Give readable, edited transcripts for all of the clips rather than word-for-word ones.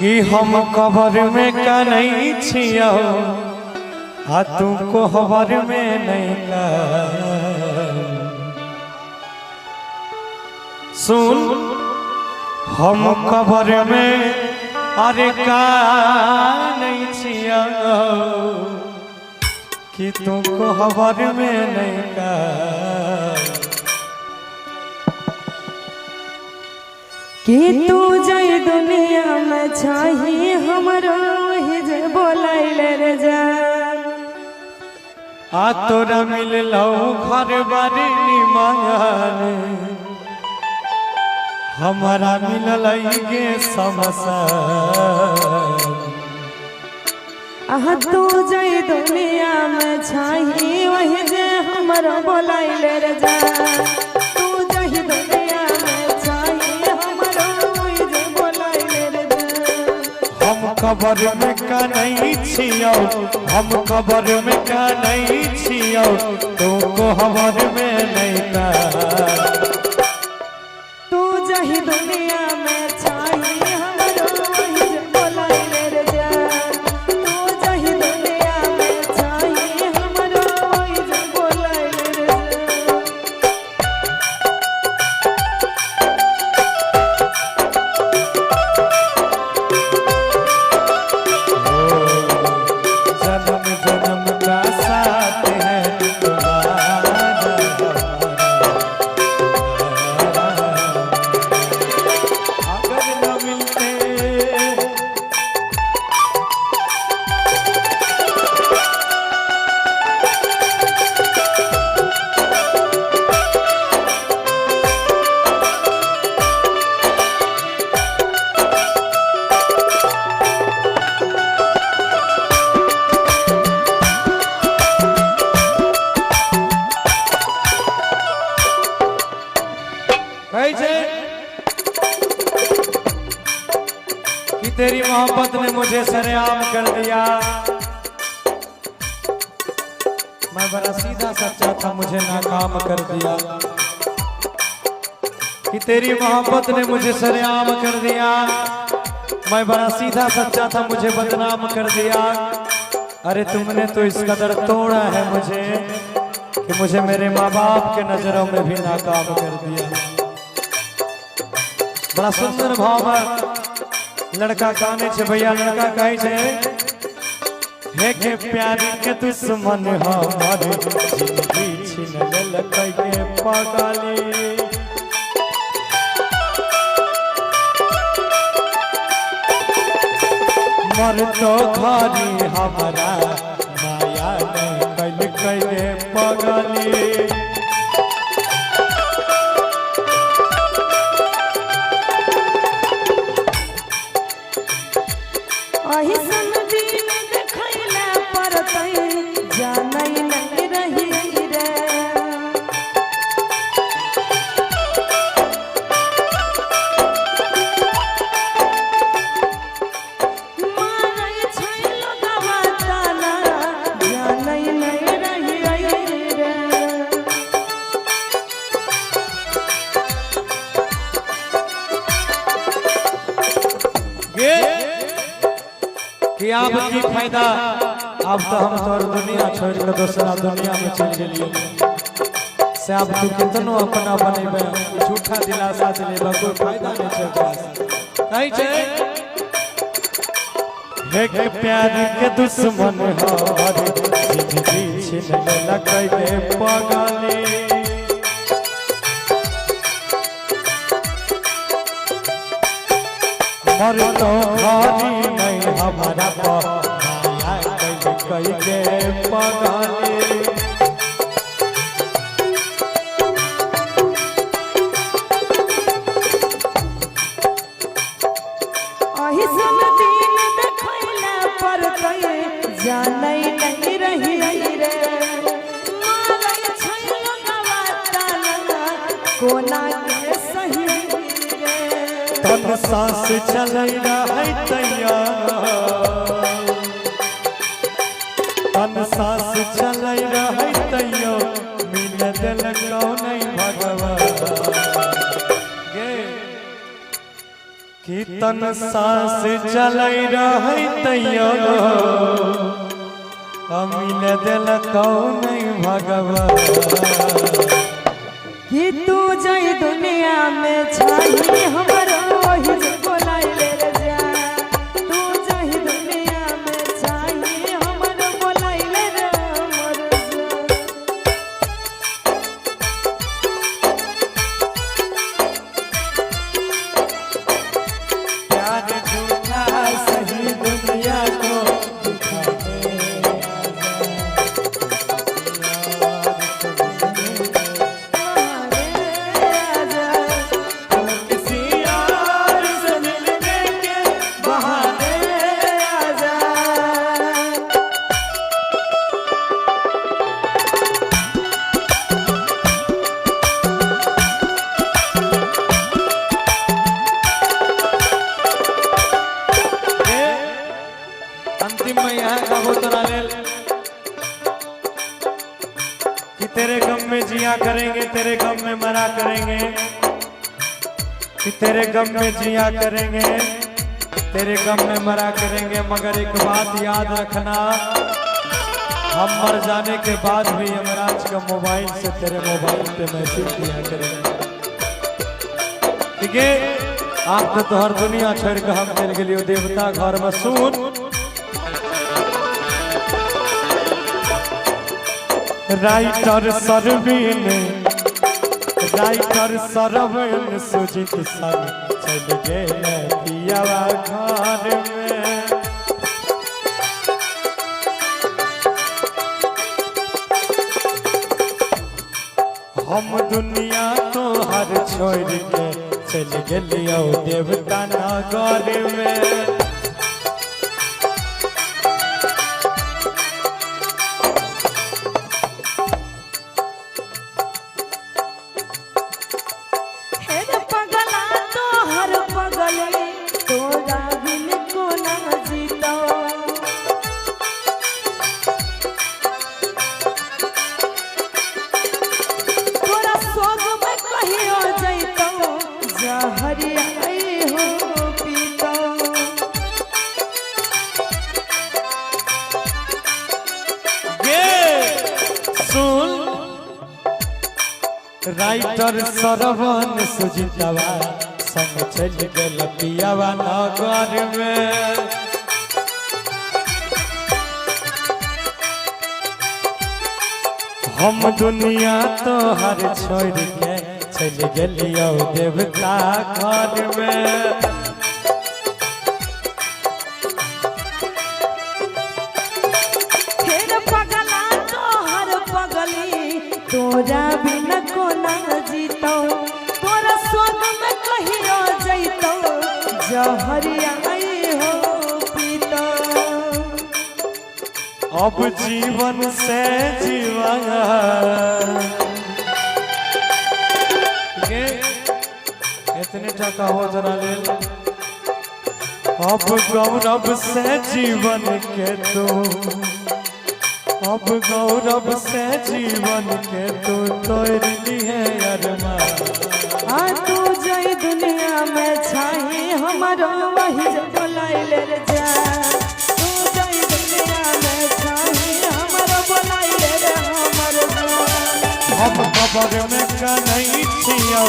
कि हम कबर में का नहीं छिया आ तुमको खबर में नहीं का। सुन हम कबर में अरे का नहीं छिया कि तुमको खबर में नहीं का। कि तू जय दुनिया में छाही हमरो हिज बोलाइले रे जान। आ तोरा मिल लो घर बारी निमंगन हमारा मिलल गे समसान। आह तू जय दुनिया में छाही वही जे हमरो बोलाइले रे जान। तू जय दुनिया में छाही हमरो वही जे बोलाइले रे जान। हम कबर में का नहीं छियो हम कबर में का नहीं छियो तुमको खबर में नहीं का। तू जही दुनिया में छाई हमरो वही जे बोलाइले रे जान। तू जही दुनिया में छाई हमरो वही जे बोलाइले रे जान। जन्म जन्म का साथ है तुम्हारा अगर न मिलते कैसे कि तेरी मोहब्बत ने मुझे सरेआम कर दिया। मैं बड़ा सीधा सच्चा था मुझे नाकाम कर दिया। कि तेरी मोहब्बत ने मुझे सरेआम कर दिया। मैं बड़ा सीधा सच्चा था मुझे बदनाम कर दिया। अरे तुमने तो इस कदर तोड़ा है मुझे कि मुझे मेरे माँ बाप के नजरों में भी नाकाम कर दिया। बड़ा सुंदर भाव है लड़का गाने छे भैया लड़का कहे छे हे के प्यारी के दुश्मन हमारे जिंदगी छीन लेलकै के पागली। मर तो खाली हमारा माया ने कैलकै के पागली। अहि सन दिन देखैला परतै जानै नहीं रही रे। मारै छै लोगवा ताना जानै नहीं रही रे। ये कि आप की फायदा अब तो हम तोर दुनिया छोड़ के दूसरा दुनिया में चल गेलिए से अब तू कितनो अपना बनेबे झूठा दिलासा दिलेबा कोई फायदा नहीं छै ओकरा से। कहि छै हे के प्यार के दुश्मन हमारे जिंदगी छीन लेलकै के पागली। मर तो खाली नहीं हमारा माया कैलकै के पागली। अहि सन दिन देखैला परतै जानै नहीं रही रे। मारै छै लोगवा ताना कोना के सही रे। तन सांस चलै रहै तैया तन सांस चलै रहै तैयो मिल देलकौ नहीं भगवान गे कि कितन सांस चलै रहै तैयो मिले दिल कौन भगवान कि तू जई दुनिया में छाही हमरो वही जे बोलाइले रे जा तू जई दुनिया में छाही हमरो बोलाइले रे हमर प्यार झूठा सही दुनिया को अंतिम में यहाँ का बोतरा ले कि तेरे गम में जिया करेंगे तेरे गम में मरा करेंगे कि तेरे गम में जिया करेंगे तेरे गम में मरा करेंगे मगर एक बात याद रखना हम मर जाने के बाद भी यमराज का मोबाइल से तेरे मोबाइल पे मैसेज किया करेंगे ठीक है। आप तो हर दुनिया छोड़ के हम चल गए देवता घर में सुन राइटर सरवीन सुजीत संग चल गए पियावा घर में हम दुनिया तो हर छोड़ के चल गलियो देवता नगर में राइटर सरवन सुजीतवा संग चल गल पियावा नगर में हम दुनिया तो हर छोड़ के चल गलियो देवता घर में तोरा बिना कोना जीतो तोरा स्वर्ग में कहियो जइतो जहरिया आई हो पीतो अब जीवन से जीवा इतने टका हो जरा ले अब गौरव से जीवन के तू अब गौरव से जीवन के तू तोड़ लिए अरमान तू जई दुनिया में छाही हमारो वही जे बोलाइले रे जा तू जई दुनिया में छाही हमारो बोलाइले रे हमर हम कबर में का नहीं छियो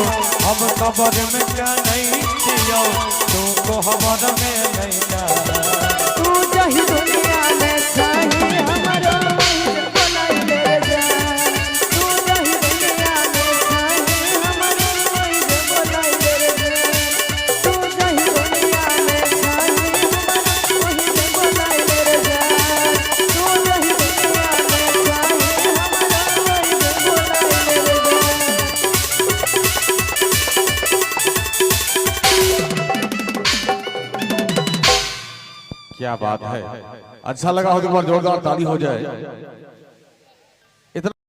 हम कबर में का नहीं छियो तू को हमारा में नहीं ना तू जई दुनिया में छाही हमारो क्या बात है। अच्छा लगा हो तो एक बार जोरदार ताली हो जाए।